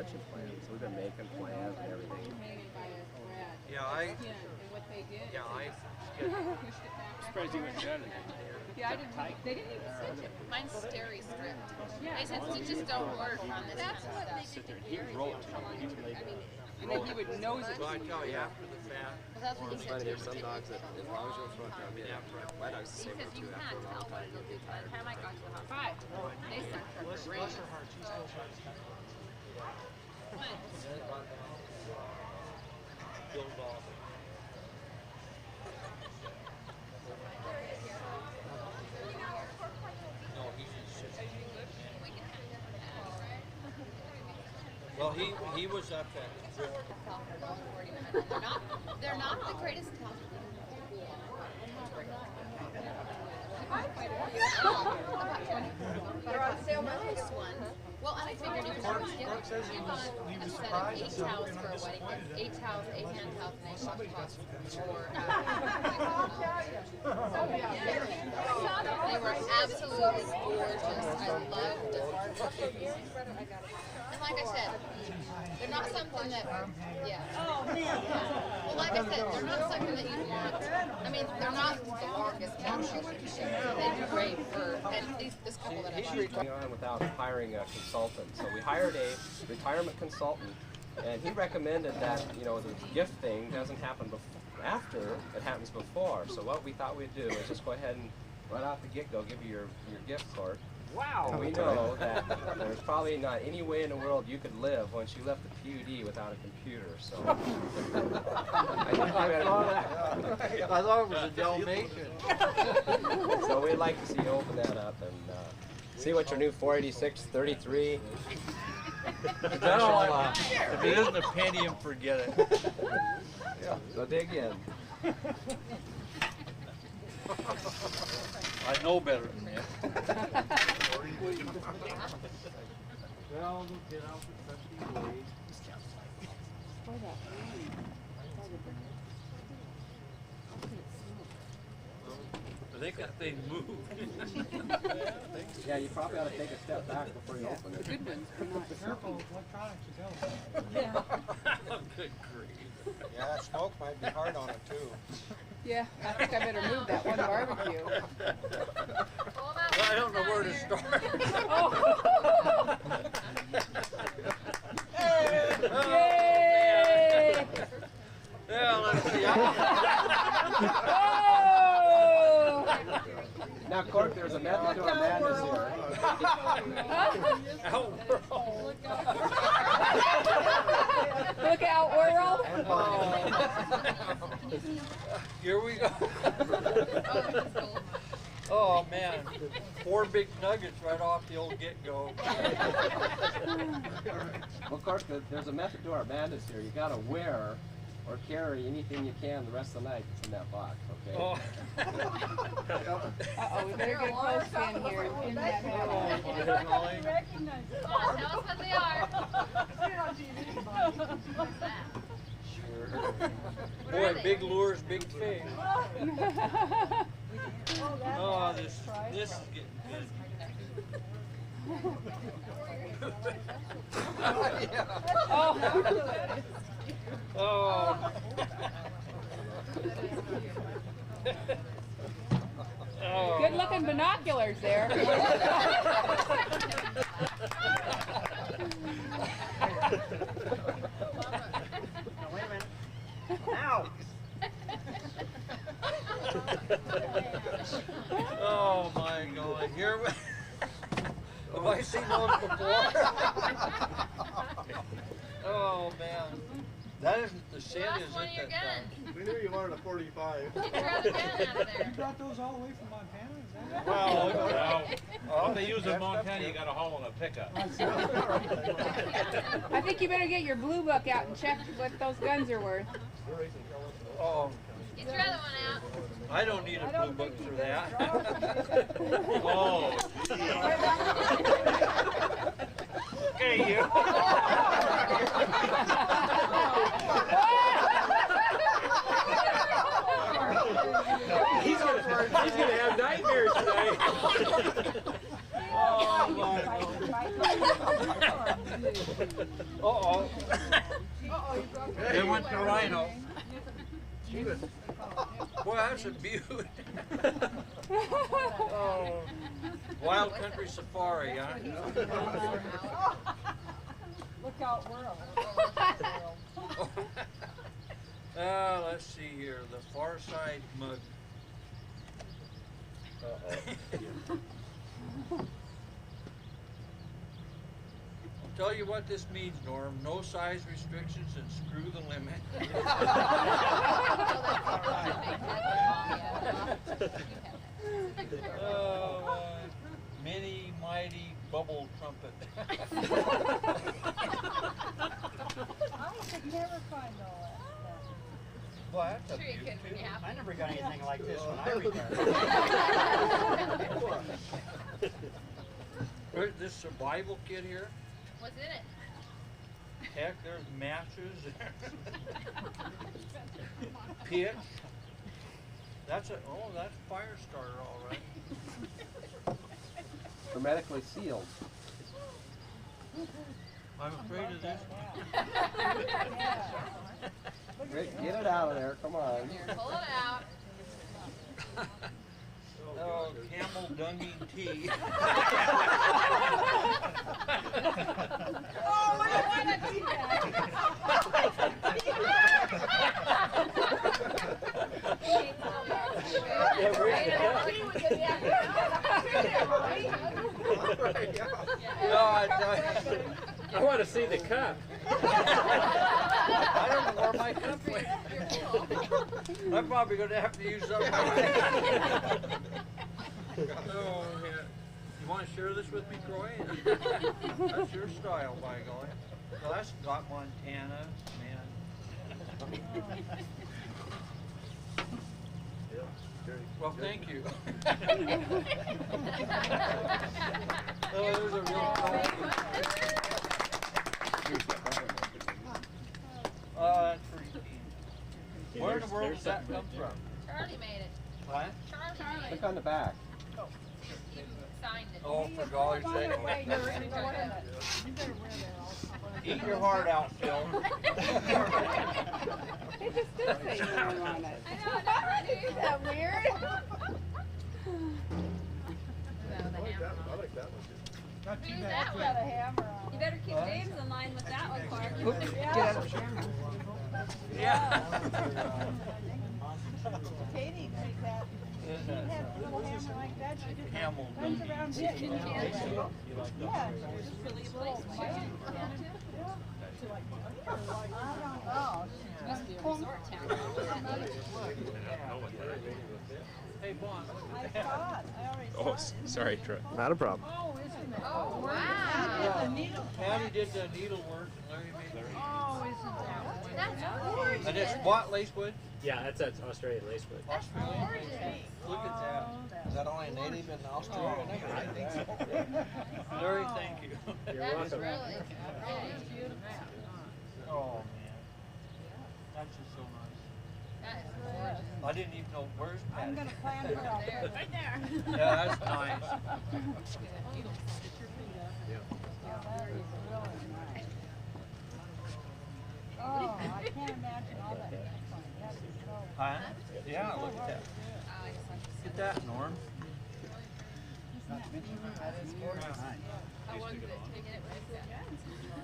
bunch of plans. We've been making plans and everything. Yeah, I Surprised you went down. Yeah, I didn't. They didn't even stitch it. Mine's steri stripped. Yeah. They said stitches don't work on this kind of stuff. Sit there and he would roll it to me. He would lay down. And then he would nose it. well, I tell you, after the fat, Well, that's what he It's said funny, too. there's some dogs that, as long as you're in front of them, yeah, my dog's the He same way says you too. After can't a long tell what time, it'll you'll do. get By the tired. time I got to the hospital, 5. they start to rain. build off. No, he's just sitting. Well, he was up at They're not the greatest talk. They're on sale. Nice one. Well, and I figured you Cork could says he was surprised. 8 towels for a wedding gift. 8 towels, 8 hand towels, and 8 washcloths for They were absolutely gorgeous. I loved them. And like I said, they're not something that, well, like I said, they're not something that you want. I mean, they're not the longest capsules. They do great for, and this couple that I He's going on without hiring a consultant. So we hired a retirement consultant, and he recommended that, you know, the gift thing doesn't happen after, it happens before. So what we thought we'd do is just go ahead and right off the get-go give you your gift card. Wow. And we know that there's probably not any way in the world you could live once you left the PUD without a computer. So I think I thought it was a Dalmatian. So we'd like to see you open that up and see what your new 486-33. If it isn't a Pentium, forget it. So dig in. I know better than that. Well, we'll get out the trusty blade. I think that thing moved. Yeah, you probably ought to take a step back before you open it. Good ones come out. Careful, electronics will go. Good grief. Yeah, smoke might be hard on it too. Yeah, I think I better move that one barbecue. I don't know where to start. Yay! Yeah, let's see. Now, Cork, there's a method to our madness here. Look out, Whirl! Here we go. Oh man, 4 big nuggets right off the old get-go. Well, Cork, there's a method to our madness here. You got to wear or carry anything you can the rest of the night that's in that box, okay? Oh. Uh-oh, we better get a clothespin here. In that Tell us what they are. Boy, big lures, big fish. Oh, this is getting good. Oh. Oh. Good looking binoculars there. Wait a minute. Ow! Oh my God! Here we. Have I seen those before? Oh man, that isn't the shit, Lost is one of it? your That guns. We knew you wanted a 45. Get your other gun out of You there. brought those all the way from Montana? Is that well, If they use in Montana, you got to haul in a pickup. I think you better get your blue book out and check what those guns are worth. oh, Get your other one out. I don't need a blue book for that. Oh. Okay, you. He's gonna have nightmares tonight. Oh my God. Uh-oh. Uh-oh, you broke it. They went to Rhino. Boy, that's a beaut. Oh, wild country safari, huh? Look out, world. Let's see here. The Far Side mug. I'll tell you what this means, Norm. No size restrictions and screw the limit. Mini mighty bubble trumpet. I could never find all that stuff. Well, that's a Sure you beaut, could when you too. have I never got anything like this when I retired. There's this survival kit here. What's in it? Heck, there's matches. Pitch. That's fire starter, all right. Hermetically sealed. I'm afraid of this. Rick, get it out of there. Come on. Here, pull it out. Oh, camel dunging tea. Oh, look at that tea bag. No, I tell you. I want to see the cup. I don't know where my cup went. I'm probably going to have to use something. Oh, yeah. You want to share this with me, Troy? That's your style, by golly. Well, that's got Montana, man. Well, thank you. Oh, there's a real that's freaky. Where in the world does that come from? Charlie made it. What? Charlie made Look it. on the back. He signed it. Oh, for golly's sake. Wait, you better wear that also. Eat your heart out, Phil. They just did say name on it. I know, right? Isn't that weird? Who's that Got a one? hammer on. You better keep James in line with that one, Clark. Yeah. Katie take that. She had a little hammer like that. She just Camel runs dunging around tea. hitting it. Yeah. Just really a place for you. I don't know. Must be a resort town. Hey, Bon. I thought. I already saw it. Sorry, Troy. Not a problem. Oh, isn't it? Oh, wow. The needle. Patty did the needlework and Larry made the Oh, isn't that wonderful? That's gorgeous. And it's what, Lacewood? Yeah, that's Australian lacewood. That's gorgeous. Look at that. Is that only native in Australia? I think so. Larry, thank you. You're That's welcome. really beautiful. Oh, man. That's just so nice. That is gorgeous. I didn't even know, where's I'm Patty? going to plant her out there. Right there. Yeah, that's nice. Yeah, that is really nice. Oh, I can't imagine all that ink on it. That is so. Huh? Yeah, look at that. Get that, Norm. How was it taking it with that?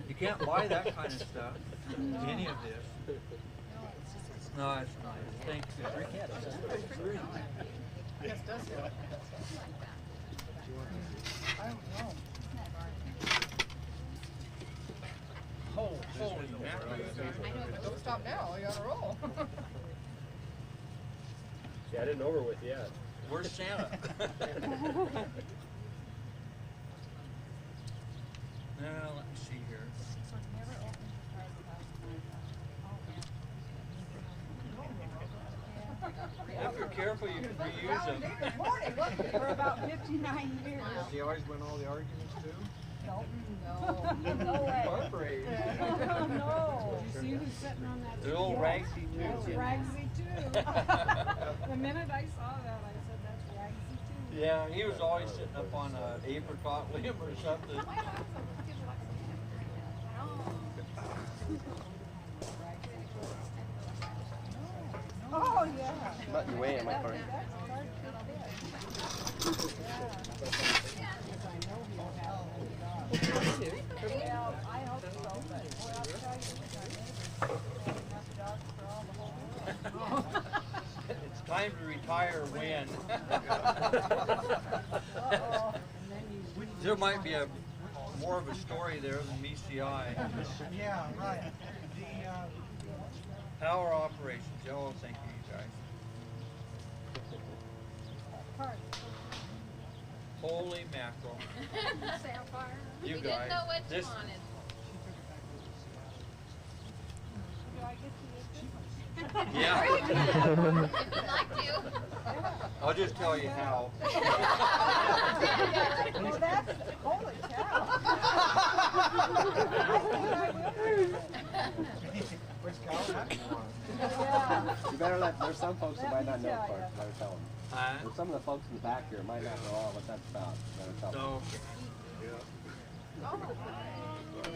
You can't buy that kind of stuff. Any of this. No, it's nice. Thank you. I don't know. Holy mackerel. I know, but don't stop now. You gotta roll. Yeah, I didn't over with yet. Where's Santa? Now, let me see here. If you're careful, you can reuse them. For about 59 years. Does he always win all the arguments too? No. No. No way. Incorporated. No. Did you see who's sitting on that? They're all ragsy That's too. Ragsy too. The minute I saw that, I said, that's Ragsy too. Yeah, he was always sitting up on an apricot limb or something. Oh, yeah. But you weigh in my car. Well, I hope so, but well, I'll tell you, It's time to retire when. There might be more of a story there than meets the eye. Yeah, right. Power operations. Oh, thank you, guys. Holy mackerel. You We guys. didn't know what you This, wanted. yeah. If you'd like to. I'll just tell you how. Oh, that's, holy cow. Which cow do you want? Yeah. You better there's some folks who might not know, Clark. Better tell them. Huh? There's some of the folks in the back here might not know all what that's about. Better tell them.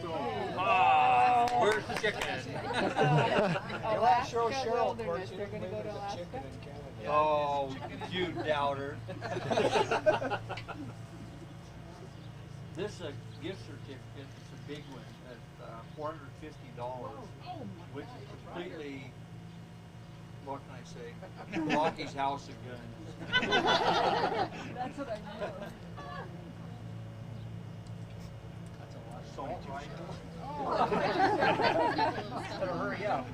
So, ah, where's the chicken? Alaska Cheryl, wilderness. They're going to go to Alaska. Oh, you doubter. This is a gift certificate. It's a big one at $450, which is completely, what can I say, Rocky's House of Guns. That's what I know. Salt, right? Better hurry up.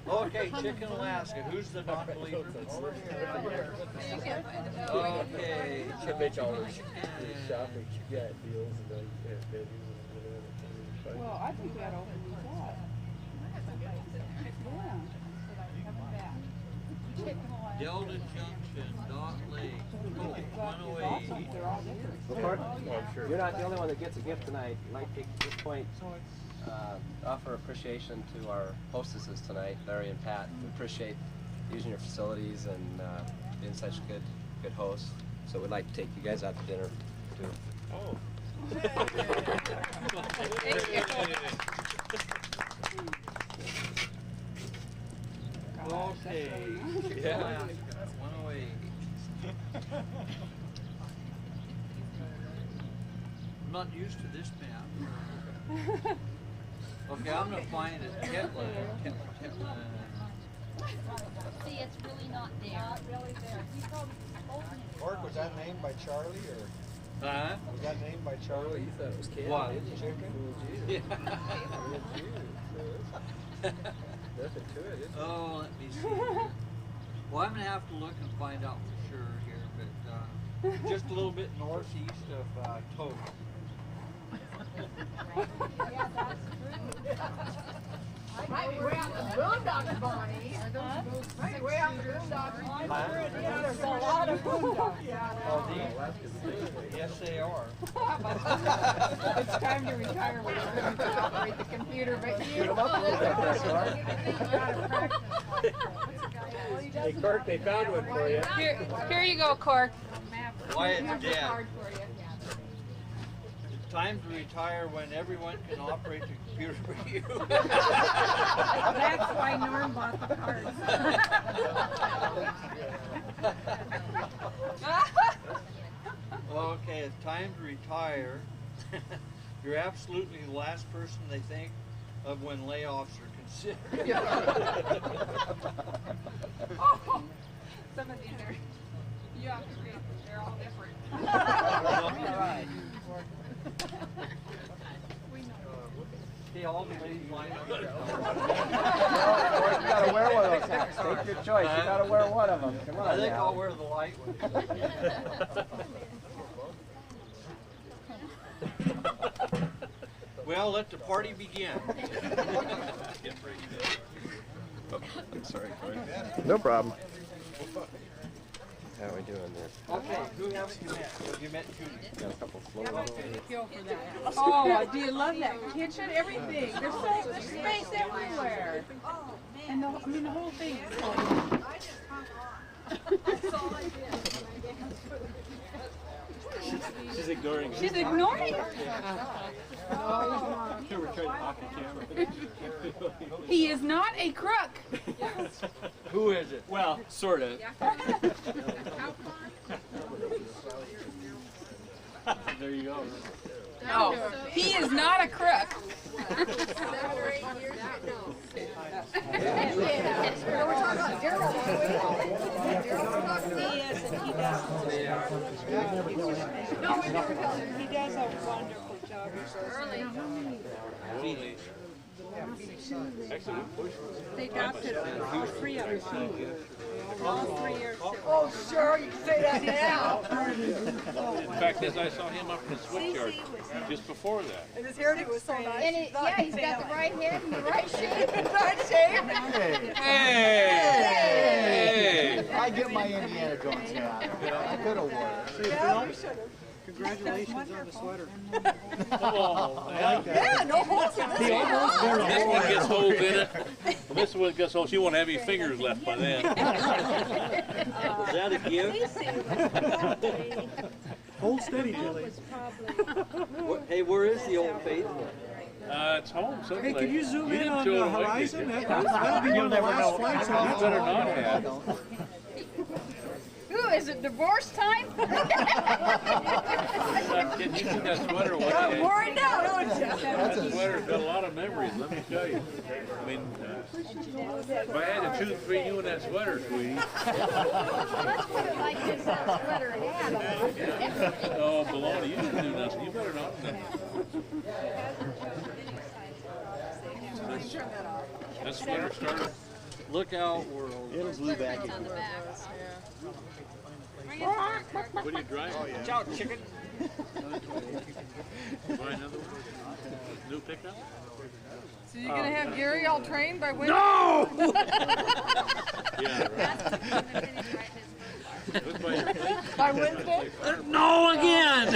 Okay, Chicken Alaska. Who's the non-believer? Okay. Well, I think we ought to open these up. Yeah. Delta Junction, Dot Lake, oh, 108. They're all different. Well, Clark, you're not the only one that gets a gift tonight. I'd like to take this point, offer appreciation to our hostesses tonight, Larry and Pat. We appreciate using your facilities and being such good hosts. So we'd like to take you guys out to dinner too. Oh. Thank you. Okay. Yeah. Alaska, 108. I'm not used to this map. Okay, I'm gonna find it. Ketland. See, it's really not there. Not really there. He told me, Cork, was that named by Charlie or Huh? was that named by Charlie? You thought it was candy. What? Chicken? Yeah. Nothing to it, is it? Oh, let me see. Well, I'm gonna have to look and find out for sure here, but just a little bit northeast of Toad. yeah, that's true. Might be way out the boondocks, Bonnie. Might be way out the boondocks. Yeah, there's a lot of boondocks down Oh, there. these? Yes, they are. It's time to retire when you're going to operate the computer, but you. Hey, Clark, they found one for you. Here you go, Cork. Why it's Here's a dead. card for you. It's time to retire when everyone can operate the computer for you. That's why Norm bought the cards. Okay, it's time to retire. You're absolutely the last person they think of when layoffs are considered. Oh, some of these are, you have to read, they're all different. Right. See all the ladies lined up. You gotta wear one of those hats. Take your choice. You gotta wear one of them. Come on I think now. I'll wear the light one. Well, let the party begin. I'm sorry, Corey. No problem. How are we doing there? Okay, who haven't you met? Have you met Judy? Got a couple slow Oh, do you love that kitchen? Everything. There's space everywhere. And the whole thing is so She's ignoring She's ignoring it. Oh, He is not a crook. Who is it? Well, sort of. There you go. No, he is not a crook. He does a wonderful job. They adopted all three of them. All 3 years. Oh, sure, you can say that now. In fact, as I saw him up in the switchyard just before that. And his hairdo was so nice. And yeah, he's got the right head and the right shape. Right shape. Hey! I get my Indiana Jones hat. I could have worn it. Yeah, we should have. Congratulations on the sweater. Oh, Yeah, no holes in this one. this one gets holes in it. Well, this one gets holes. She won't have any fingers left by then. Is that a gift? Hold steady, Julie. Hey, where is the Old Faithful? It's home someplace. Hey, can you zoom in didn't on show the it away, horizon? did you? That'll be one of the last flights on You that. better not have. Ooh, is it divorce time? Can you see that sweater? What Got worried now, don't you? That sweater's got a lot of memories, let me tell you. I mean, if I had to choose between you and that sweater, sweetie. Let's put it like this, that sweater it had on. Oh, baloney, you didn't do nothing. You better not have done. That sweater started. Look out, world. It'll glue back in. On the back. What are you driving? Watch out, chicken. Buy another one? New pickup? So you're going to have Gary all trained by Wednesday? No! Yeah, right. By Wednesday? No again!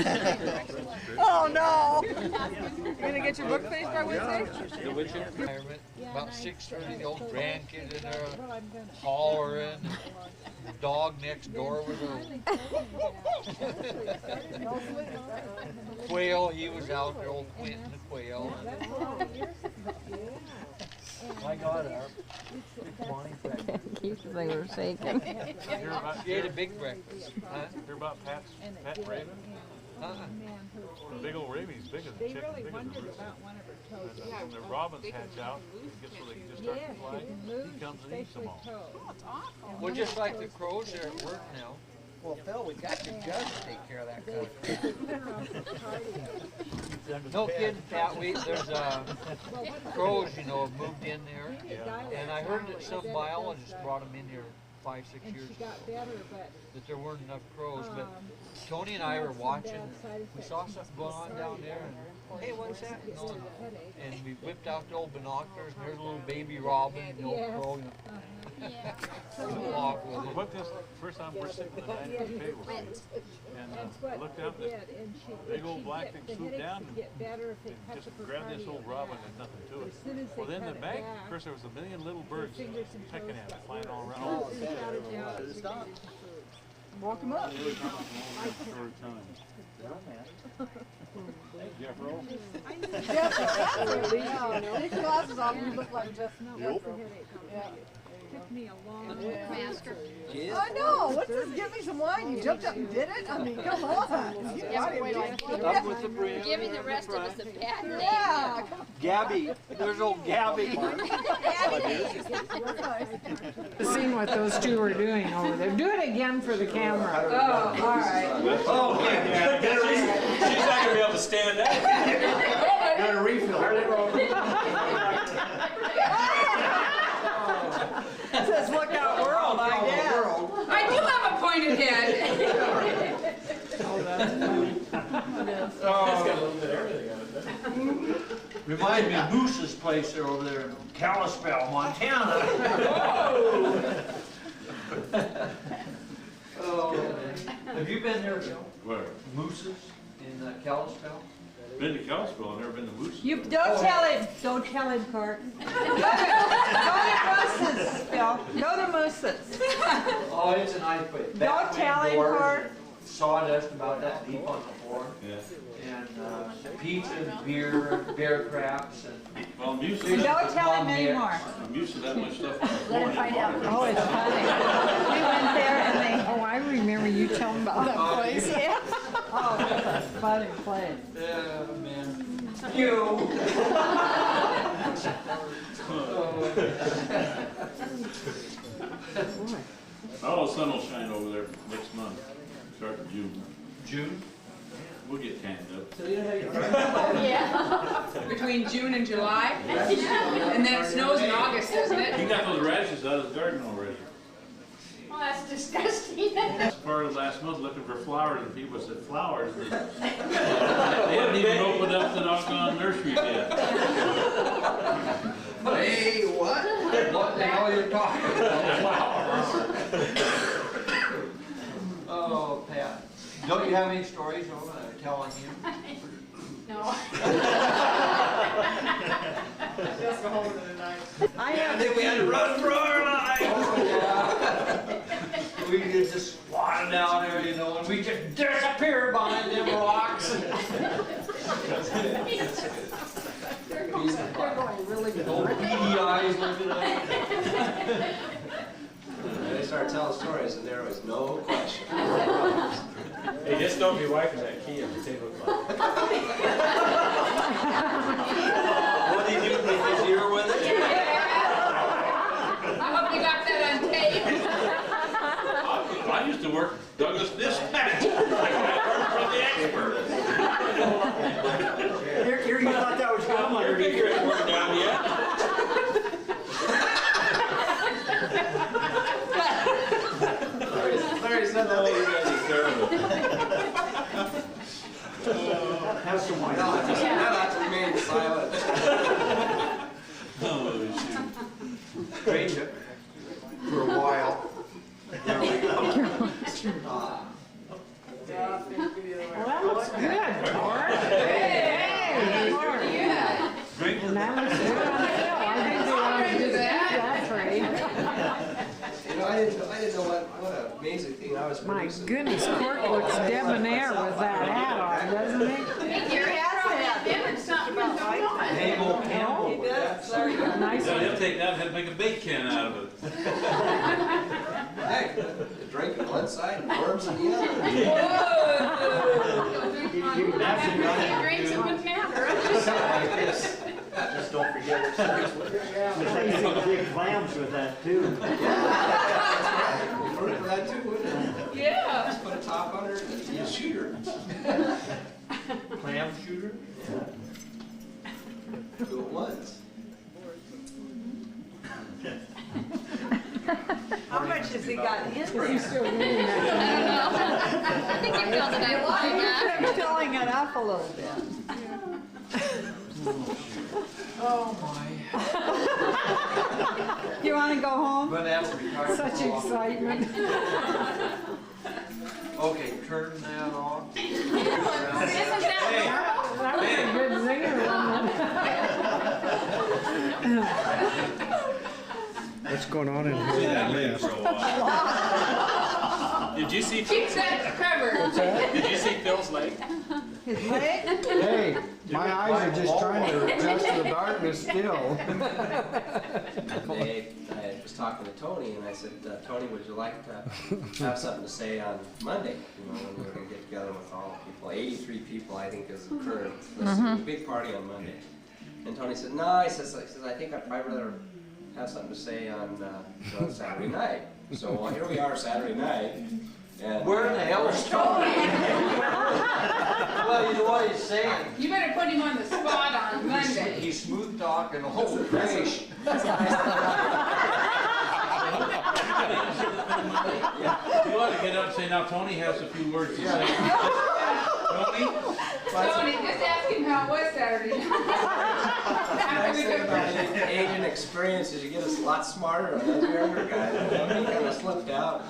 Oh, no. You're going to get your book faced by Wednesday? The witch environment. About 6:30, the old grandkids in there hollering. The dog next door was a quail. He was out there, old Quentin the quail. I got her. Keith, they were shaking. She ate a big breakfast. Huh? Hear about Pat's pet raven? The big old raven, he's bigger than chicken, bigger than rooster. And when the robins hatch out, and gets where they can just start to fly, he comes and eats them all. Well, just like the crows are at work now. Well, Phil, we got your judge to take care of that stuff. No kidding, Pat. There's crows, you know, have moved in there. And I heard that some biologist brought them in here 5, 6 years ago. That there weren't enough crows. But Tony and I were watching. We saw something going on down there. And, hey, what's that? And we whipped out the old binoculars. And there's a little baby robin, the old crow. What this first time we're sitting the night at the table, and I looked out, this big old black thing swooped down and just grabbed this old robin and nothing to it. Well, then the bank, of course, there was a million little birds pecking at it, flying all around. Walk him up. Jeff Rowe? Take your glasses off, you look like Jeff. Took me a long Master. I know. What's this? Give me some wine. You jumped up and did it? I mean, come on. Up with the brim. Giving the rest of us a bad name. Yeah. Gabby. There's old Gabby. Seeing what those two were doing over there. Do it again for the camera. Oh, all right. Oh, yeah. She's not going to be able to stand up. Got a refill. Says look out world, I guess. I do have a pointed head. It's got a little bit of everything on it. Reminds me of Moose's place there over there in Kalispell, Montana. Oh, have you been there, Bill? Where? Moose's in Kalispell? Been to Kalispell, I've never been to Moose. You don't tell him. Don't tell him, Cork. Go to Moose's, Phil. Go to Moose's. Oh, it's a nice place. Don't tell him, Cork. sawdust about that deep on the floor. Yeah. And pizza, beer, bear traps, and Well, I'm used to Don't that. tell him anymore. I'm used to that much stuff. Let him find out. Oh, it's funny. We went there and they, oh, I remember you telling about that place. Yeah. Oh, that's a funny place. yeah, man. You. Oh, the sun will shine over there next month, starting June. June? We'll get tanned up. Yeah. Between June and July? And then it snows in August, doesn't it? He got those radishes out of his garden already. Oh, that's disgusting. Last part of last month looking for flowers, and people said flowers. They hadn't even opened up the doggone nursery yet. Hey, what? What the hell are you talking about? Oh, Pat. Don't you have any stories you want to tell on him? No. Just go home tonight. I have, we had to run for our lives. Oh, yeah. We just squatted down there, you know, and we just disappeared behind them rocks. they're going really good. Old beady eyes looking at us. They started telling stories, and there was no question. Hey, just don't be wiping that key on the tablecloth. What did he do with his ear with it? I hope you got that on tape. I used to work Douglas Dispatch. I learned from the expert. Here you thought that was good. I'm like, Your finger ain't worn down yet. Larry said that. have some wine. No, I just remained silent. Oh, shoot. Stranger for a while. There we go. Well, that's good, Cork. Hey, Cork. Drink. And that was good on the hill. I think they want to do that trade. You know, I didn't know what an amazing thing I was My producing. goodness, Cork looks debonair with that hat on, doesn't he? Hey, Gary, I probably remembered something going on. Abel Campbell with that. Nice. So he'll take that and have to make a bake can out of it. Heck, the drink on one side and worms on the other. Drinks it wouldn't matter. Just don't forget which side's which. There's some big clams with that too. Yeah, we learned for that too, wouldn't it? Yeah. Just put a top on her and be a shooter. Clam shooter? Do it once. How much has he got in there? He's still doing I that. don't know. I think you filled it up long enough. I'm filling it up a little bit. Oh my. You want to go home? But after retired. Such excitement. Okay, turn that off. Isn't that That was a good zinger, wasn't it? What's going on in See here? that lady for a while. Did you see? keep that covered? Did you see Phil's leg? His leg? Hey, my eyes are just trying to adjust to the darkness still. I was talking to Tony, and I said, Tony, would you like to have something to say on Monday? You know, when we're going to get together with all the people. 83 people, I think, is the current list. A big party on Monday. And Tony said, no, he says, I think I'd probably rather have something to say on Saturday night. So well, here we are Saturday night. And Where the hell is Tony? Well, you know what he's saying. You better put him on the spot on Monday. He's smooth talking the whole fish. You ought to get up and say, now Tony has a few words to say. Tony? Tony, just ask him how it was Saturday night. After we come back. Age and experience, as you get a lot smarter on those younger guys. He kind of slipped out.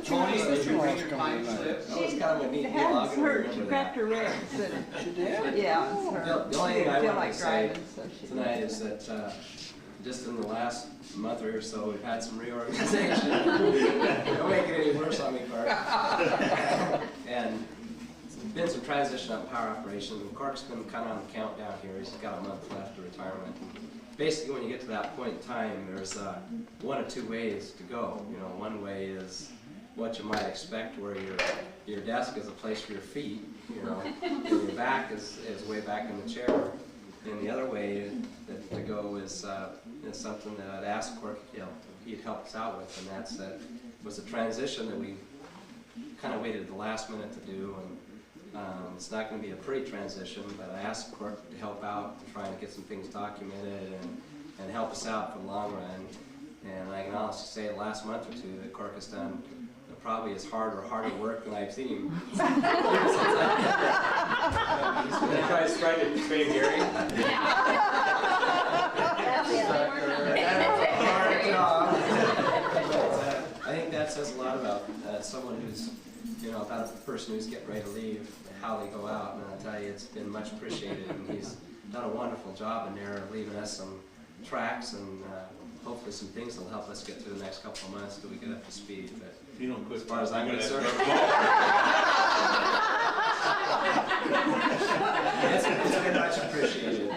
Tony, did you bring your time slip? That was kind of a neat The deal. head's I'm gonna hurt. She remember cracked that. her ribs. Yeah, it's hurt. The only thing I She didn't feel wanted like to say driving, so she tonight is that just in the last month or so, we've had some reorganization. Don't make it any worse on me, Clark. And there's been some transition on power operation. Cork's been kind of on the countdown here. He's got a month left to retirement. Basically, when you get to that point in time, there's one of two ways to go. You know, one way is what you might expect, where your desk is a place for your feet, you know, and your back is way back in the chair. And the other way to go is something that I'd asked Cork he'd help us out with, and was a transition that we kind of waited the last minute to do. And it's not going to be a pretty transition, but I asked Cork to help out, trying to get some things documented and help us out for the long run. And I can honestly say the last month or two that Cork has done probably is harder work than I've seen him. He's going to try to train Gary. I think that says a lot about someone who's, about a person who's getting ready to leave, how they go out. And I'll tell you, it's been much appreciated, and he's done a wonderful job in there, leaving us some tracks and hopefully some things that'll help us get through the next couple of months till we get up to speed. But you don't quit, as far as I'm concerned, it's been much appreciated.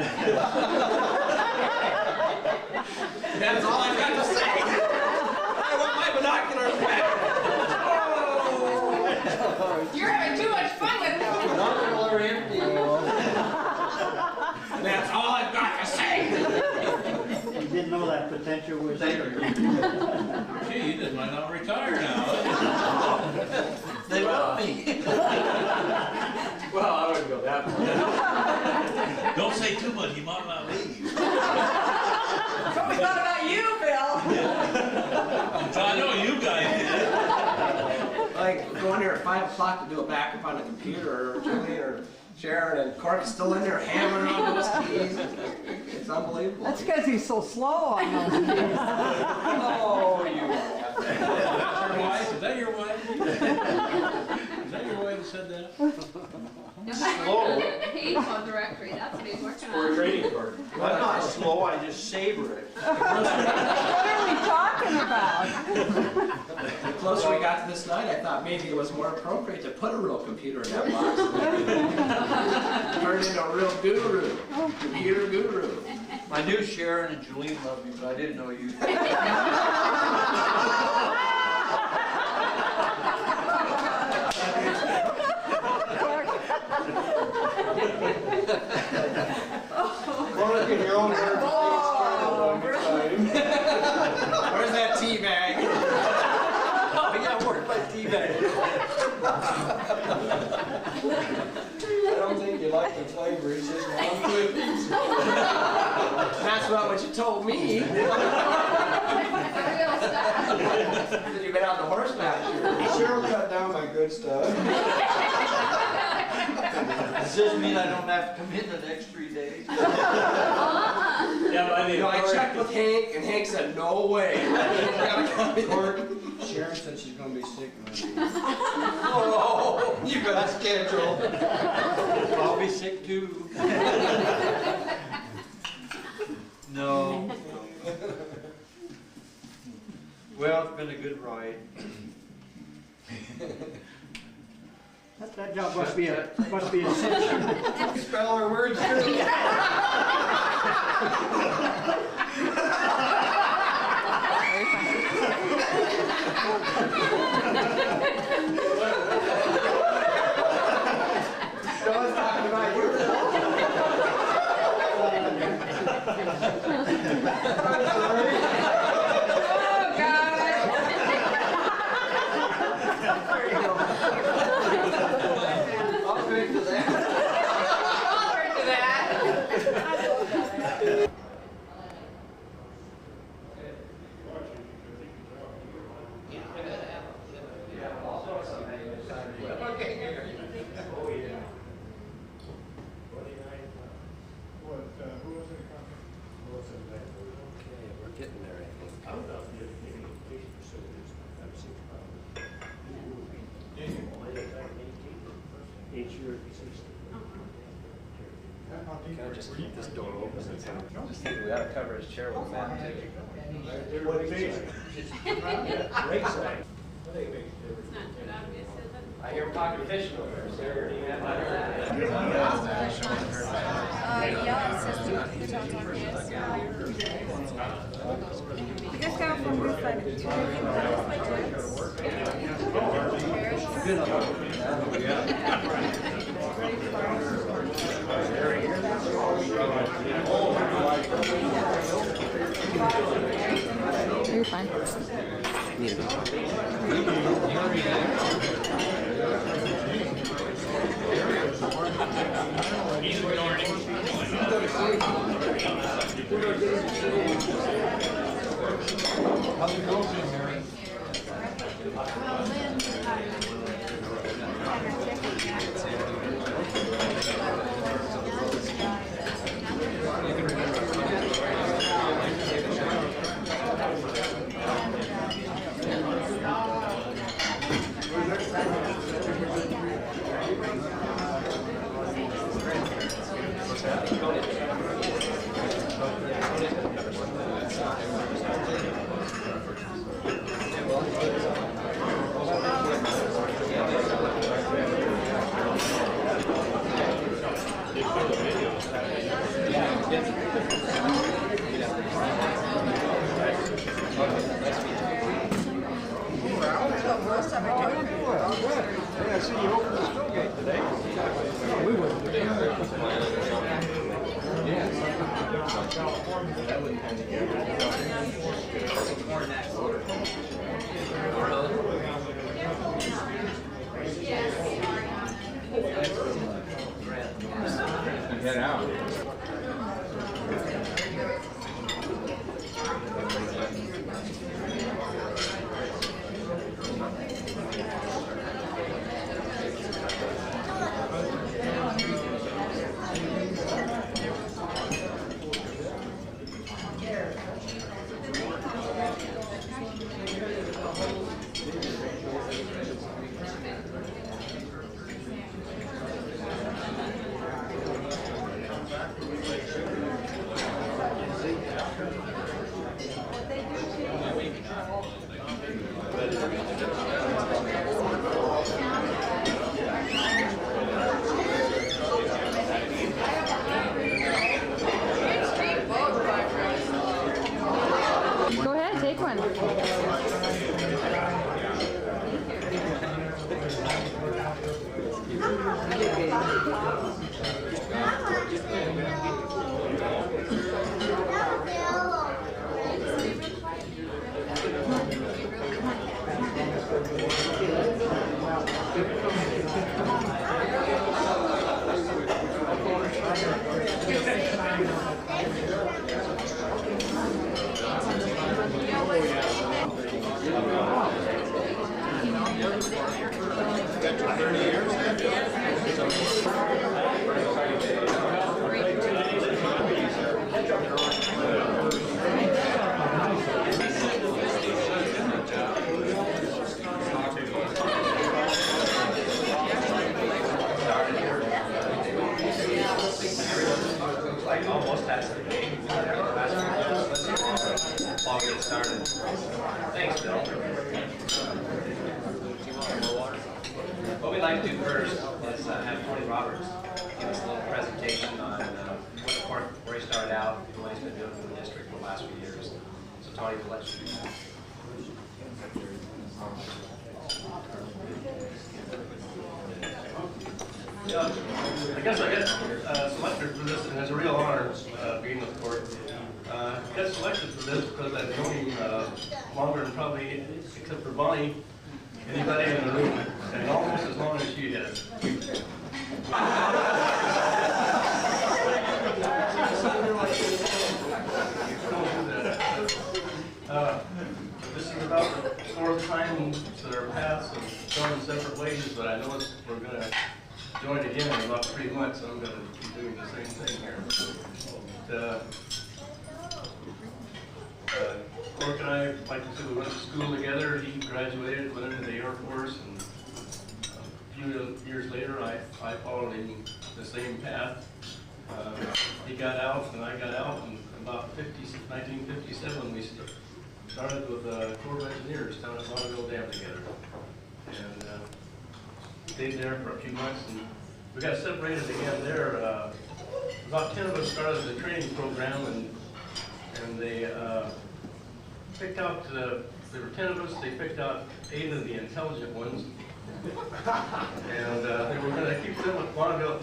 That's all I've got to say. I want my binoculars back. Oh. You're having too much fun with them. Binoculars are empty. That's all I've got to say. You didn't know that potential was there. Gee, you just might not retire now. They love me. Well, I wouldn't go that far. Don't say too much, he might not leave. Somebody thought about you, Bill. I know you guys did. Like going there at 5 o'clock to do a backup on the computer, or Julie or Sharon, and Cork is still in there hammering on those keys. It's unbelievable. That's because he's so slow on those keys. Oh, you. Is that your wife? Is that your wife that said that? Slow. Page on directory. That's what he's working on. We're training for it. I'm not slow, I just savor it. What are we talking about? The closer we got to this night, I thought maybe it was more appropriate to put a real computer in that box. Turn into a real guru. Computer guru. I knew Sharon and Julie loved me, but I didn't know you. Cork in your own words. Where's that tea bag? I got work by tea-bag. I don't think you like the flavor, it's just one good piece. That's not what you told me. You've been out the horseback. Cheryl cut down my good stuff. Does this mean I don't have to come in the next 3 days? Yeah, but I checked with Hank, and Hank said, no way. Cork, Sharon said she's going to be sick Monday. Oh, you got a schedule. I'll be sick too. No. Well, it's been a good ride. That job must be a cinch. Spell our words true. I was talking about you. I'm sorry. Oh, God. There you go. I'll drink to that. I'll drink to that. Can I just keep this door open? Just think we ought to cover his chair with a mat too. I hear him talking fishing over there, sir. Yeah, it says the hotel yes. You guys got from roof like 2 different You're fine. How's it going, Mary? I see you opened the snow gate today. We wouldn't. Get out. Go ahead, take one. Like almost has to be. I'll get started. Thanks, Bill. What we'd like to do first is have Tony Roberts give us a little presentation on what Cork, where he started out, and what he's been doing for the district for the last few years. So Tony, we'll let you do that. Yeah, I guess I get selected for this, and it's a real honor being with Cork. I got selected for this because I've known him longer than probably, except for Bonnie, anybody in the room, and almost as long as she has. This is about the fourth time that our paths have gone separate ways, but I know we're going to join again in about 3 months, so I'm going to be doing the same thing here. Cork and I, like I said, we went to school together. He graduated, went into the Air Force, and a few years later I followed him the same path. he got out and I got out, and about 1957 we started with Corps of Engineers down at Bonneville Dam together. And stayed there for a few months, and we got separated again there. About 10 of us started the training program, and they picked out, there were 10 of us, they picked out 8 of the intelligent ones. And they were going to keep them at Bonneville.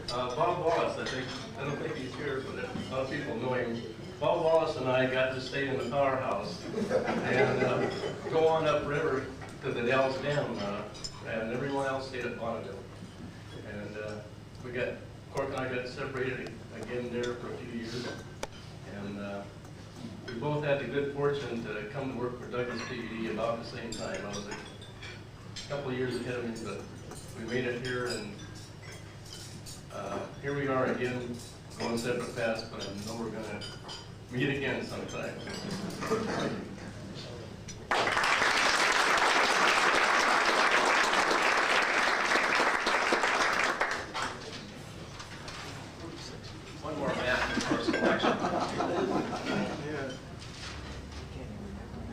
Bob Wallace, I don't think he's here, but a lot of people know him. Bob Wallace and I got to stay in the powerhouse and go on upriver to the Dalles Dam, and everyone else stayed at Bonneville. And Cork and I got separated again there for a few years. And we both had the good fortune to come to work for Douglas PVD about the same time. I was a couple of years ahead of me, but we made it here, and here we are again, going separate paths, but I know we're going to meet again sometime. One more map for selection.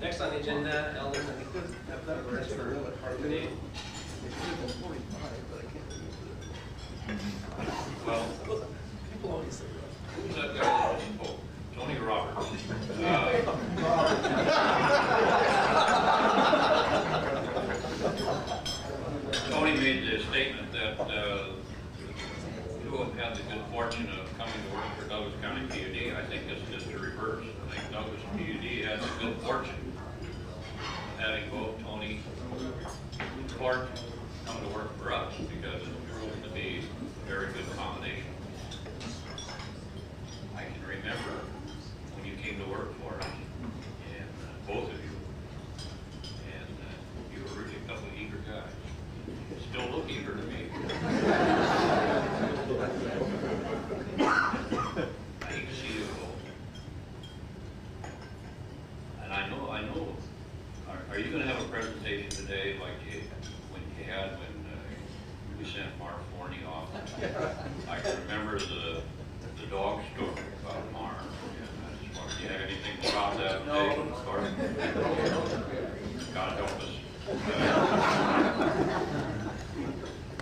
Next on the agenda, Eldon, I think have that rest for part of the day. Well, who's that guy? Oh, Tony Roberts. Tony made the statement that you have had the good fortune of coming to work for Douglas County PUD. I think it's just the reverse. I think Douglas PUD has the good fortune of having both Tony and Clark come to work for us, because it's proven to be a very good combination. I can remember when you came to work for us, and both of you, and you were really a couple of eager guys. You still look eager to me. I hate to see you go. And I know. Are you going to have a presentation today like when you had when we sent Mark Forney off? I can remember the dog story about Mark. I just wonder, do you have anything about that today? God help us.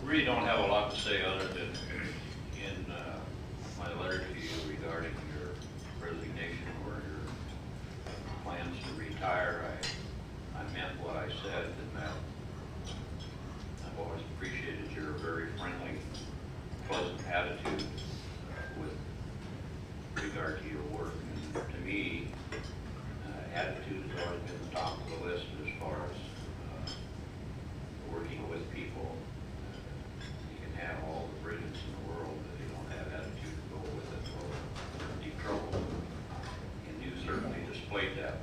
Really don't have a lot to say other than in my letter to you regarding your resignation or your plans to retire. I meant what I said, and that I've always appreciated your very friendly, pleasant attitude with regard to your work. And to me, attitude has always been the top of the list as far as working with people. You can have all the brilliance in the world, but if you don't have attitude to go with it, well, you're in deep trouble. And you certainly displayed that.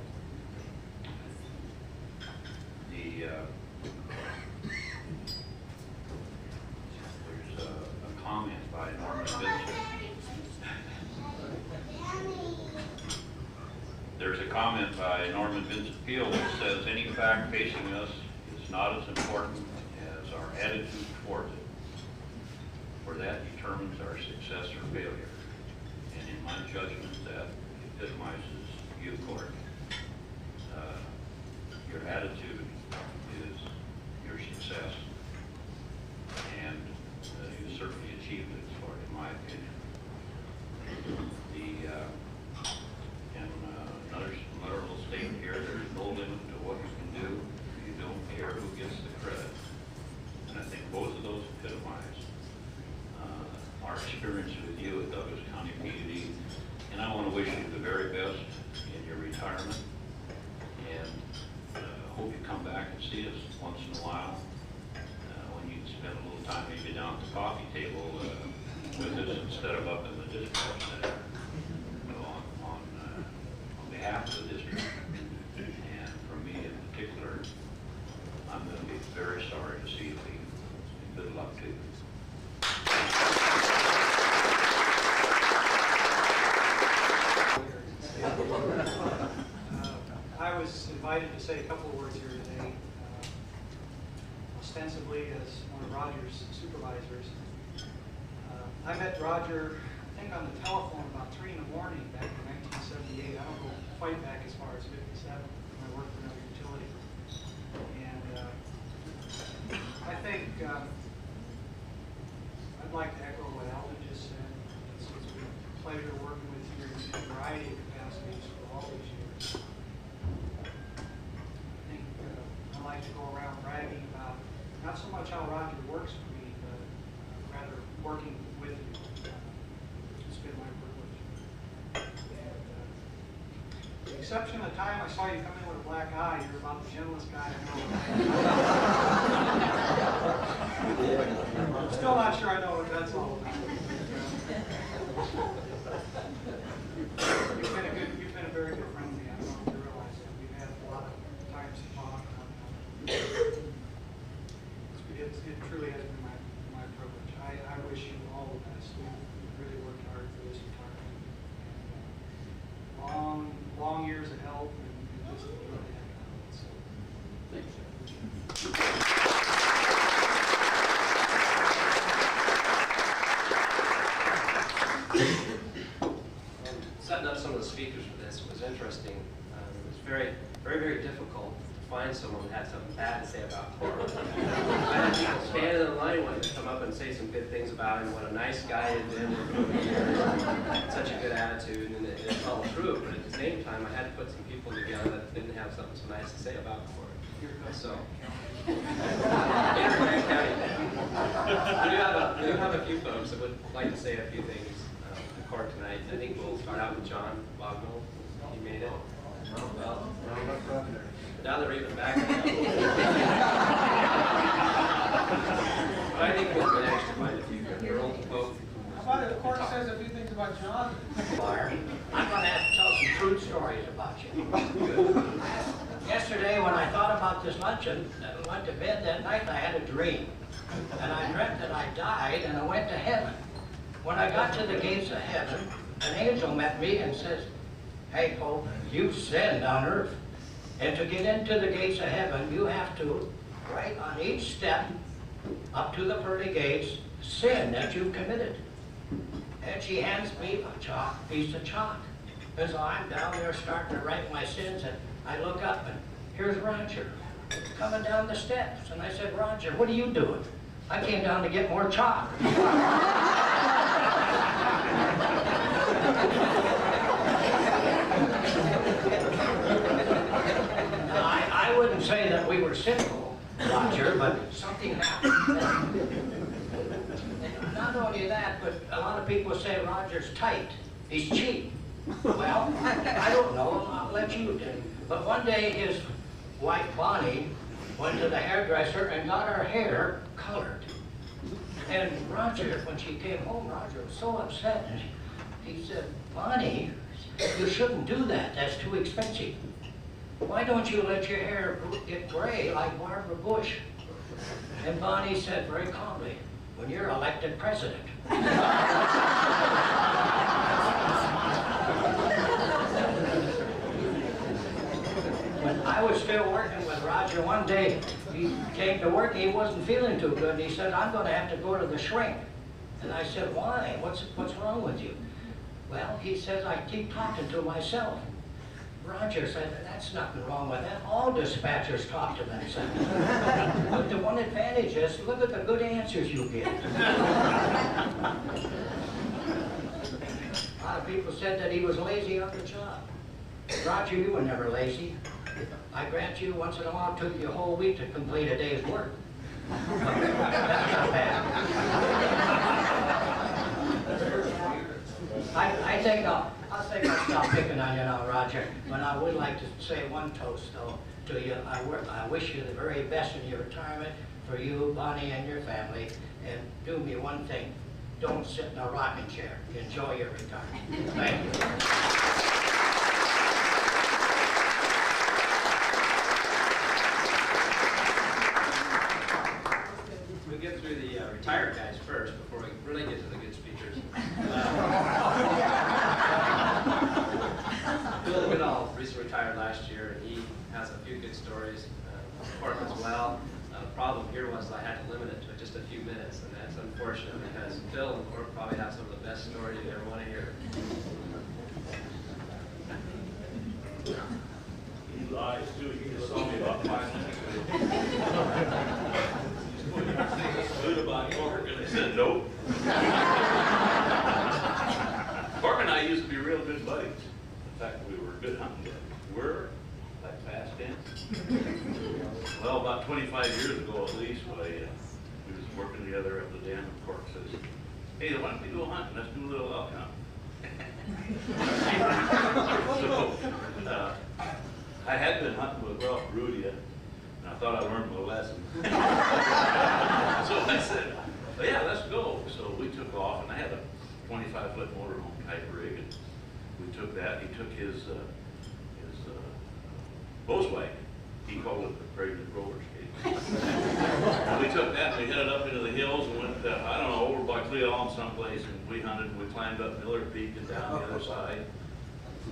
There's a comment by Norman Vincent. There's a comment by Norman Vincent Peale that says, any fact facing us is not as important as our attitude towards it, for that determines our success or failure. And in my judgment, that epitomizes you, Cork. Your attitude is your success, and you certainly achieved it, as far as in my opinion. Another little statement here, there's no limit to what you can do. You don't care who gets the credit. And I think both of those epitomize our experience with you at Douglas County PUD. And I want to wish you the very best in your retirement. And hope you come back and see us once in a while when you can spend a little time maybe down at the coffee table with us instead of up in the district center. On behalf of the district, and for me in particular, I'm going to be very sorry to see you leave. Good luck to you. I was invited to say a couple of words here today, ostensibly as one of Roger's supervisors. I met Roger, I think on the telephone about 3 in the morning back in 1978. I don't go quite back as far as 57 when I worked for another utility. And I think I'd like to echo what Alvin just said. It's been a pleasure working with you in a variety of capacities for all these years. I think I like to go around bragging about not so much how Roger works for me, but rather working with you. It's been my privilege. And with the exception of the time I saw you come in with a black eye, you're about the gentlest guy I know. I'm still not sure I know what that's all about. You've been a very good friend to me. I don't know if you realize that. We've had a lot of times to talk. It truly has been my privilege. I wish you all the best. You really worked hard for this retirement. And, long years of health and just enjoy the heck out of it. So, Setting up some of the speakers for this was interesting. It was very, very, very difficult to find someone who had something bad to say about Cork. I had people stand in the line wanting to come up and say some good things about him, what a nice guy he had been, such a good attitude, and it's all true. But at the same time, I had to put some people together that didn't have something so nice to say about Cork. So, Grant County. We do have a few folks that would like to say a few things to Cork tonight. I think we'll start out with John Bognell. He made it. Well, now they're even back. But I think we'll manage to find a few good girls to vote. How about if the court says a few things about John? I'm going to have to tell some true stories about you. Yesterday, when I thought about this luncheon and went to bed that night, I had a dream. And I dreamt that I died and I went to heaven. When I got to the gates of heaven, an angel met me and says, "Hey, Pope, you've sinned on earth. And to get into the gates of heaven, you have to, right on each step, up to the pearly gates, sin that you've committed." And she hands me a piece of chalk. And so I'm down there starting to write my sins, and I look up, and here's Roger coming down the steps. And I said, "Roger, what are you doing?" "I came down to get more chalk." I wouldn't say that we were sinful, Roger, but something happened. Not only that, but a lot of people say Roger's tight. He's cheap. Well, I don't know. I'll let you do. But one day his wife, Bonnie, went to the hairdresser and got her hair colored. And Roger, when she came home, Roger was so upset. And he said, "Bonnie, you shouldn't do that. That's too expensive. Why don't you let your hair get gray like Barbara Bush?" And Bonnie said very calmly, "When you're elected president." When I was still working with Roger, one day he came to work, he wasn't feeling too good, and he said, "I'm going to have to go to the shrink." And I said, "Why? What's wrong with you?" "Well," he says, "I keep talking to myself." Roger said, "That's nothing wrong with that. All dispatchers talk to themselves." But the one advantage is, look at the good answers you get. A lot of people said that he was lazy on the job. Roger, you were never lazy. I grant you, once in a while, it took you a whole week to complete a day's work. That's not bad. I think I'll stop picking on you now, Roger. But I would like to say one toast, though, to you. I wish you the very best in your retirement for you, Bonnie, and your family. And do me one thing. Don't sit in a rocking chair. Enjoy your retirement. Thank you. We'll get through the retired guys first before we really get to the good speakers. Bill Goodall recently retired last year, and he has a few good stories. Cork as well. The problem here was I had to limit it to just just a few minutes, and that's unfortunate because Phil and Cork probably have some of the best stories you ever want to hear. He lies too. He just saw me about 5 minutes ago. Good about Cork, and I said nope. Cork and I used to be real good buddies. In fact, we were good hunting buddies. We're like past tense. Well, about 25 years ago at least, we was working together up the dam, and Cork says, "Hey, why don't we go hunting? Let's do a little elk hunt." So, I had been hunting with Ralph Rudia, and I thought I learned my lesson. So I said, "Oh, yeah, let's go." So we took off, and I had a 25-foot motorhome type rig, and we took that. He took his Volkswagen. He called it the pregnant roller skate. We took that and we headed up into the hills and went, I don't know, over by Cleon someplace, and we hunted and we climbed up Miller Peak and down the other side.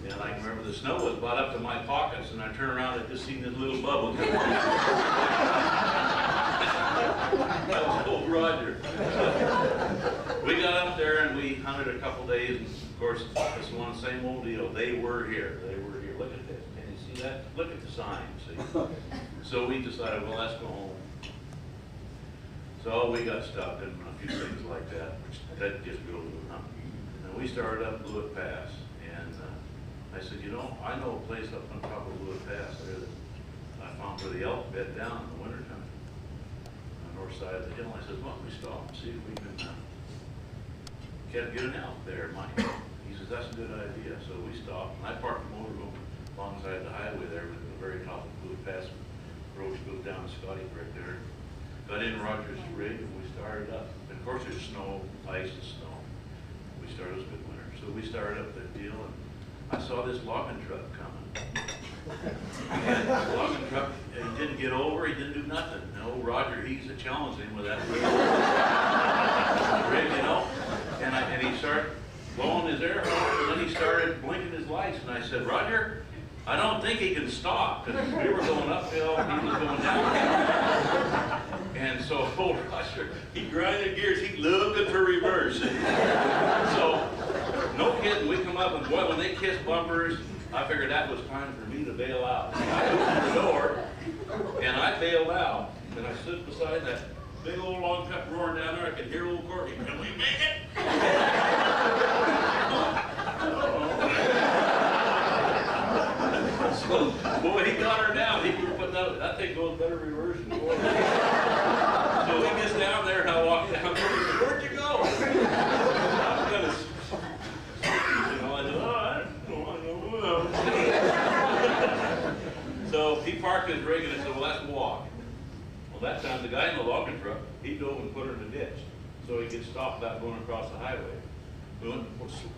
And I can remember the snow was about up to my pockets, and I turned around and just seen this little bubble coming. That was old Roger. We got up there and we hunted a couple days, and of course, this one same old deal. They were here. They were here. Look at this. Can you see that? Look at the sign, see? So we decided, well, let's go home. So we got stuck in a few things like that. That just drove to the hunting. And we started up Blewett Pass. And I said, you know, I know a place up on top of Blewett Pass there that I found where the elk bed down in the wintertime on the north side of the hill. I said, why don't we stop and see if we can get an elk there, Mike. He says, that's a good idea. So we stopped, and I parked the motorhome alongside the highway there at the very top of Blewett Pass. The road goes down to Scotty Creek there. Got in Roger's rig, and we started up. And of course, there's snow, ice and snow. We started, it was good winter. So we started up that deal, and I saw this logging truck coming. And the logging truck, he didn't get over, he didn't do nothing. No, Roger, he's a challenging with that rig, you know. And he started blowing his air horn, and then he started blinking his lights. And I said, Roger, I don't think he can stop, because we were going uphill, he was going downhill. And so old Roger, he grinded gears, he looking for reverse. So, no kidding, we come up and boy, when they kissed bumpers, I figured that was time for me to bail out. I opened the door, and I bailed out. And I stood beside that big old long cut roaring down there. I could hear old Corky, can we make it? So, boy, he got her down. He was putting out, that thing goes better reverse than forward. So he gets down there, and I walk down there, and he said, where'd you go? I was going to, you know, I said, oh, I don't know. So he parked his rig, and I said, well, let's walk. Well, that time, the guy in the logging truck, he dove and put her in the ditch. So he could stop that going across the highway. We went,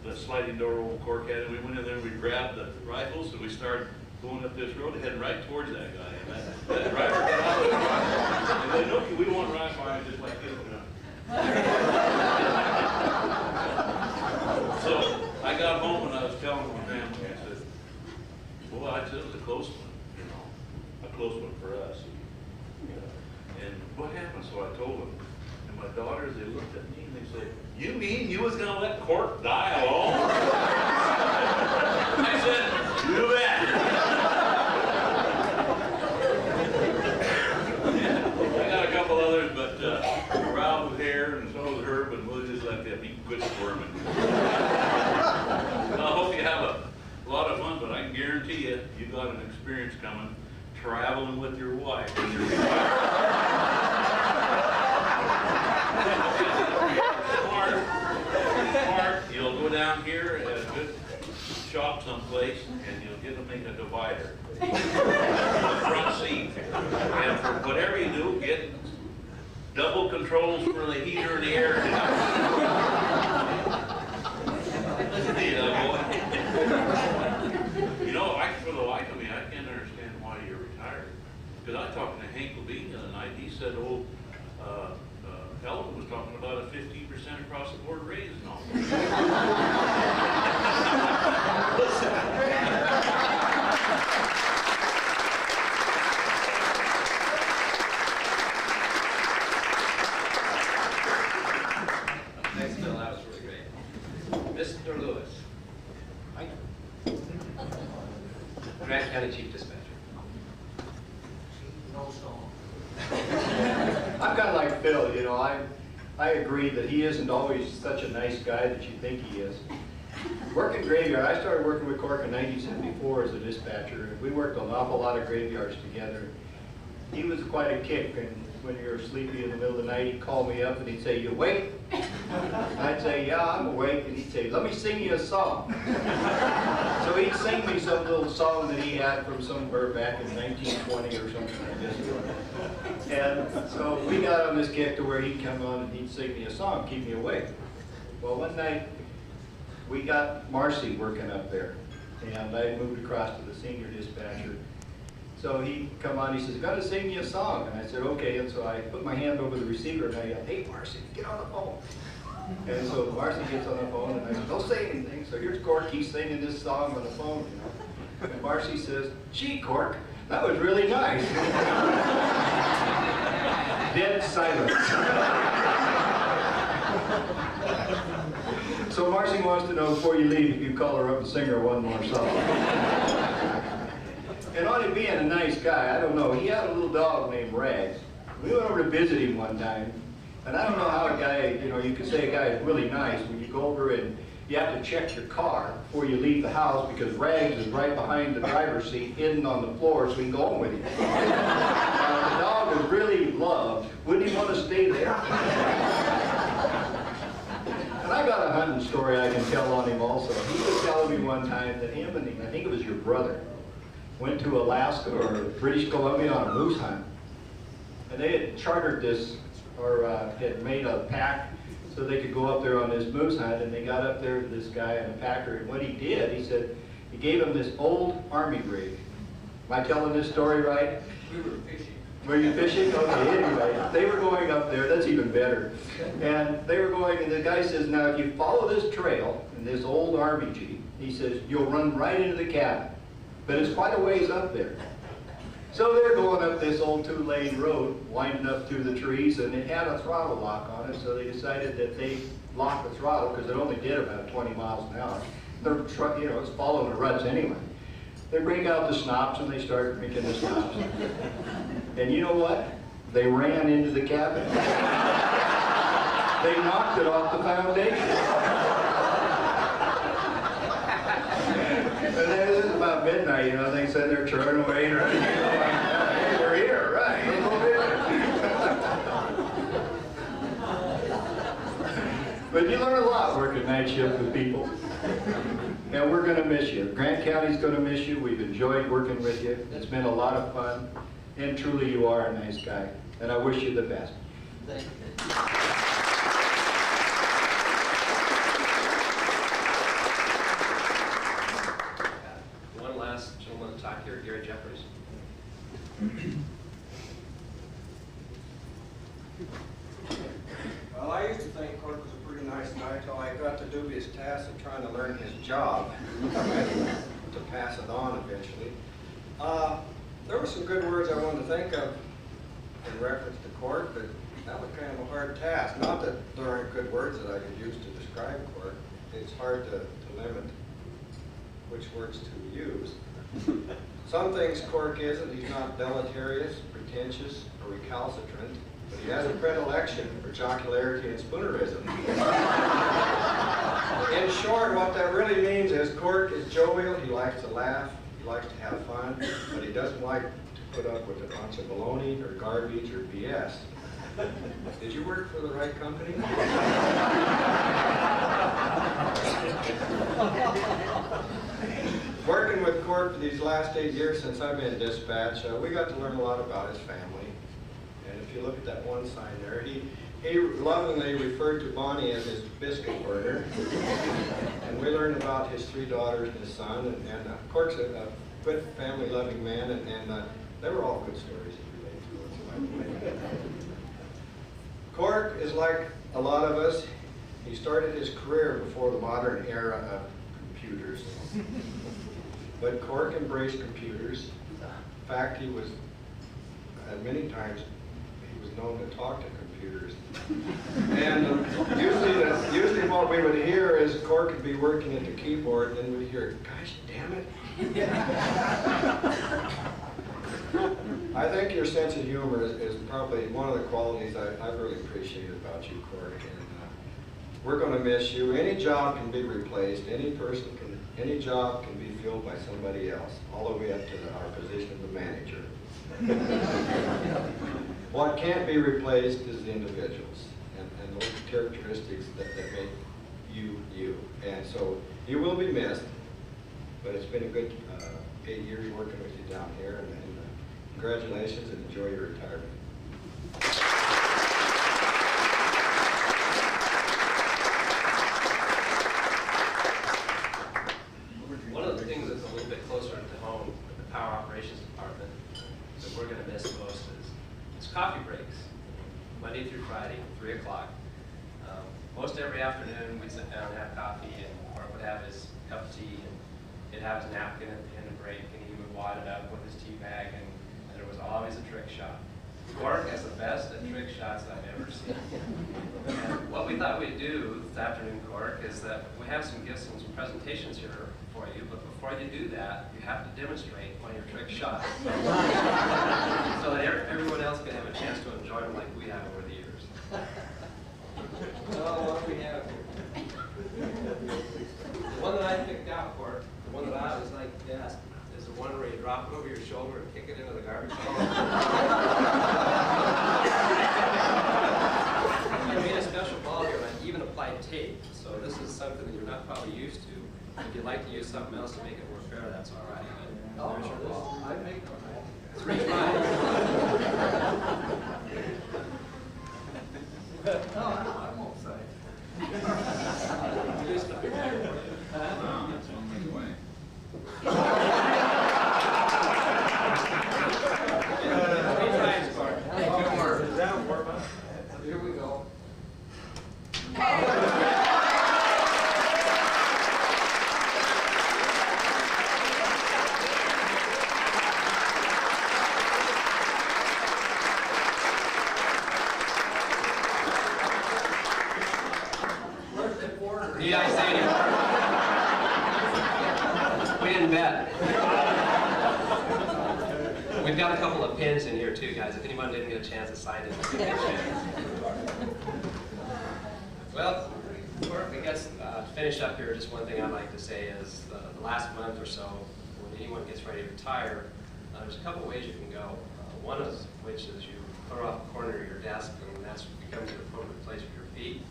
the sliding door old Cork had, and we went in there and we grabbed the rifles, and we started going up this road, heading right towards that guy. And that driver got out of the truck, and they looked, we want right by him just like this. So I got home and I was telling my family, I said, boy, I said it was a close one, you know, a close one for us. And what happened? So I told them, and my daughters, they looked at me and they said, you mean you was gonna let Cork die alone? I said, you bet. I got a couple others, but Ralph was here and so was Herb, and we'll just let them quit squirming. I hope you have a lot of fun, but I can guarantee you, you got an experience coming traveling with your wife when you're smart. You'll go down here at a good shop someplace and you'll get to make a divider in the front seat. And for whatever you do, get double controls for the heater and the air. You know, for the life of me, I can't understand why you're retired. Because I talked to Hank Levine the other night. He said, oh, Ellen was talking about a 15% across the board raise and all. Mr. Lewis. Grant County Chief Dispatcher. No song. I'm kind of like Phil, you know, I agree that he isn't always such a nice guy that you think he is. Working graveyard, I started working with Cork in 1974 as a dispatcher. We worked an awful lot of graveyards together. He was quite a kick, and when you were sleepy in the middle of the night, he'd call me up and he'd say, "You awake?" I'd say, "Yeah, I'm awake," and he'd say, "Let me sing you a song." So he'd sing me some little song that he had from somewhere back in 1920 or something, I guess it was. And so we got on this kick to where he'd come on and he'd sing me a song, keep me awake. Well, one night, we got Marcy working up there, and I moved across to the senior dispatcher. So he come on, he says, "Got to sing me a song." And I said, "Okay." And so I put my hand over the receiver and I yelled, "Hey, Marcy, get on the phone." And so Marcy gets on the phone and I said, "Don't say anything." So here's Cork, he's singing this song on the phone, you know. And Marcy says, "Gee, Cork, that was really nice." Dead silence. So Marcy wants to know before you leave if you call her up and sing her one more song. And on him being a nice guy, I don't know, he had a little dog named Rags. We went over to visit him one time, and I don't know how a guy, you know, you could say a guy is really nice when you go over and you have to check your car before you leave the house because Rags is right behind the driver's seat, hidden on the floor, so we can go home with him. The dog is really loved. Wouldn't he want to stay there? And I got a hunting story I can tell on him also. He was telling me one time that him and I think it was your brother, went to Alaska or British Columbia on a moose hunt. And they had chartered this, or had made a pack so they could go up there on this moose hunt, and they got up there to this guy in a packer, and what he did, he said, he gave him this old army rig. Am I telling this story right? We were fishing. Were you fishing? Okay, anyway, they were going up there, that's even better. And they were going, and the guy says, "Now if you follow this trail in this old army Jeep," he says, "you'll run right into the cabin. But it's quite a ways up there." So they're going up this old 2-lane road, winding up through the trees, and it had a throttle lock on it, so they decided that they locked the throttle because it only did about 20 miles an hour. Their truck, you know, it's following the ruts anyway. They bring out the schnapps and they start drinking the schnapps. And you know what? They ran into the cabin. They knocked it off the foundation. And then it was about midnight, you know, they said they're churning away and running. Hey, we're here, right? But you learn a lot working night shift with people. And we're going to miss you. Grant County's going to miss you. We've enjoyed working with you. It's been a lot of fun. And truly, you are a nice guy. And I wish you the best. Thank you. One last gentleman to talk here, Gary Jeffries. Well, I used to think Cork was a pretty nice guy until I got the dubious task of trying to learn his job to pass it on eventually. There were some good words I wanted to think of in reference to Cork, but that was kind of a hard task. Not that there aren't good words that I could use to describe Cork. It's hard to limit which words to use. Some things Cork isn't. He's not deleterious, pretentious, or recalcitrant, but he has a predilection for jocularity and spoonerism. In short, what that really means is Cork is jovial, he likes to laugh, he likes to have fun, but he doesn't like to put up with a bunch of baloney or garbage or BS. Did you work for the right company? Working with Cork for these last 8 years since I've been dispatch, we got to learn a lot about his family. And if you look at that one sign there, he lovingly referred to Bonnie as his biscuit burner. And we learned about his 3 daughters and his son. And Cork's a good family-loving man, and they were all good stories he related to us. Cork is like a lot of us. He started his career before the modern era of computers. But Cork embraced computers. In fact, he was, many times, he was known to talk to computers. computers. And usually what we would hear is Cork would be working at the keyboard, and then we'd hear, gosh damn it. I think your sense of humor is probably one of the qualities I really appreciate about you, Cork. And we're going to miss you. Any job can be replaced. Any job can be filled by somebody else, all the way up to our position of the manager. What can't be replaced is the individuals and those characteristics that make you, you. And so you will be missed, but it's been a good 8 years working with you down here, and congratulations and enjoy your retirement. One of the things that's a little bit closer to home with the power operations department that we're going to miss most is coffee breaks, Monday through Friday, 3 o'clock. Most every afternoon we'd sit down and have coffee, and Mark would have his cup of tea, and he'd have his napkin at the end of break, and he would wad it up with his tea bag, and there was always a trick shot. Cork is the best at trick shots I've ever seen. And what we thought we'd do this afternoon, Cork, is that we have some gifts and some presentations here for you, but before you do that, you have to demonstrate one of your trick shots. So that everyone else can have a chance to enjoy them like we have over the years. Oh, what we have here. The one that I picked out, Cork, the one that I was like best, is the one where you drop it over your shoulder and kick it into the garbage can. I made a special ball here, and I even applied tape, so this is something that you're not probably used to. If you'd like to use something else to make it more fair, that's all right. But there's your ball. I make one. Three times. No, I won't say. Just a big bag for you. That's one thing away. Three times, Mark. Good work. Down, warm up. Here we go. Need I say anymore? We didn't bet. We've got a couple of pins in here too, guys. If anyone didn't get a chance to sign it. Well, I guess to finish up here, just one thing I'd like to say is the last month or so, when anyone gets ready to retire, there's a couple ways you can go. One is which is you put it off the corner of your desk, and that becomes an appropriate place for your feet.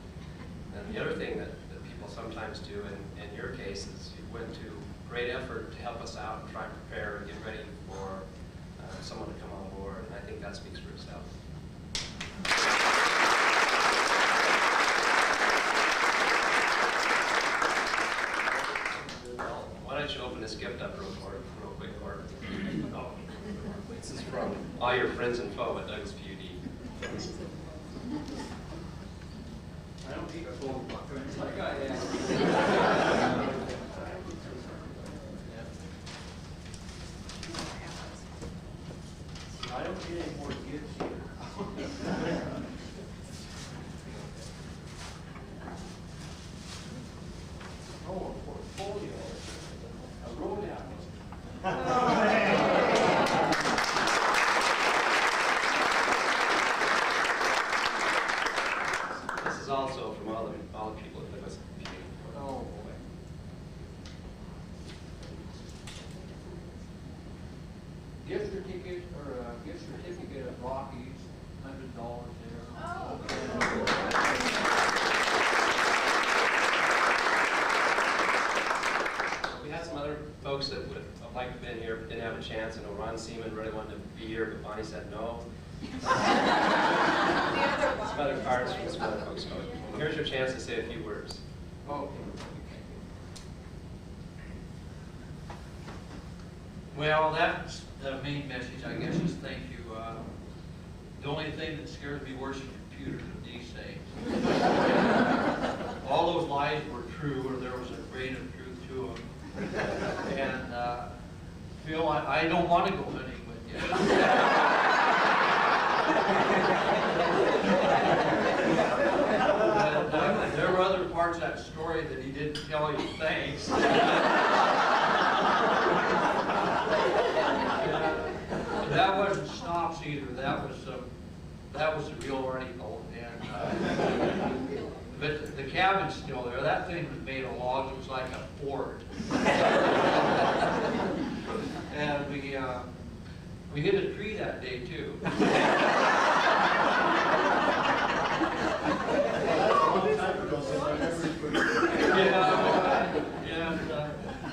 And the other thing that people sometimes do, in your case, is you went to great effort to help us out and try and prepare and get ready for someone to come on board, and I think that speaks for itself. Well, why don't you open this gift up real quick, Cork? Oh, this is from all your friends and foe at Doug's PUD. I don't eat cold buckets like I am. I don't get any more gifts here. Oh, a portfolio. A roadhouse. This is also from all the people at Doug's PUD. Oh, boy. Gift certificate of Rockies, $100 there. Oh. We had some other folks that would have liked to have been here but didn't have a chance. I know Ron Seaman really wanted to be here, but Bonnie said no. Some other cards from some other folks. So here's your chance to say a few words. Okay. Well, that's the main message, I guess, is thank you. The only thing that scares me worse than computers are these days. All those lies were true, or there was a grain of truth to them. And Phil, I don't want to go hunting with you. parts of that story that he didn't tell you thanks. That wasn't Snops either. That was the real article. And but the cabin's still there. That thing was made of logs. It was like a fort. And we hit a tree that day too.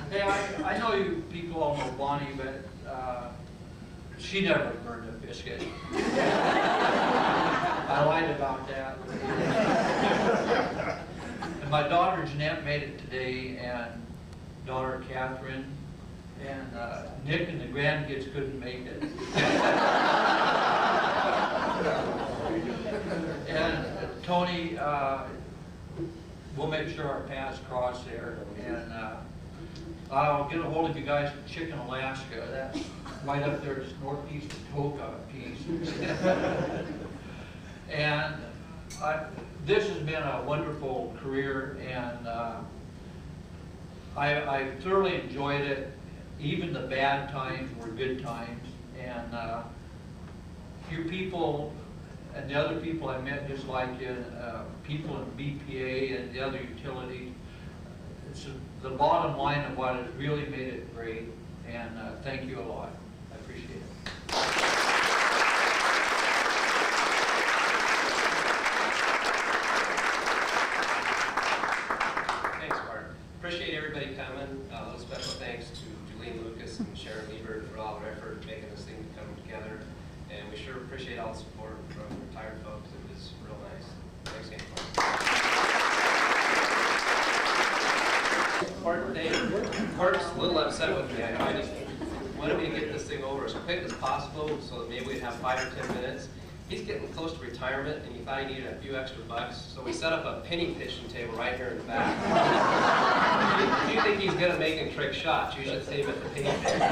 Hey, I know you people all know Bonnie, but she never burned a biscuit. I lied about that. And my daughter Jeanette made it today, and daughter Catherine, and Nick and the grandkids couldn't make it. And Tony, we'll make sure our paths cross there, and I'll get a hold of you guys from Chicken, Alaska. That's right up there, just northeast of Toka piece. And this has been a wonderful career, and I thoroughly enjoyed it. Even the bad times were good times, and you people and the other people I met, just like you, people in BPA and the other utilities, it's the bottom line of what has really made it great, and thank you a lot. I appreciate it. Thanks, Bart. Appreciate everybody coming. Special thanks to Julene Lucas and Sharon Liebert for all their effort making this thing come together. And we sure appreciate all the support from retired folks. It was real nice. Thanks again. Cork's a little upset with me. I just wanted me to get this thing over as quick as possible so that maybe we'd have 5 or 10 minutes. He's getting close to retirement, and he thought he needed a few extra bucks, so we set up a penny pitching table right here in the back. If you think he's good at making trick shots, you should see him at the penny table.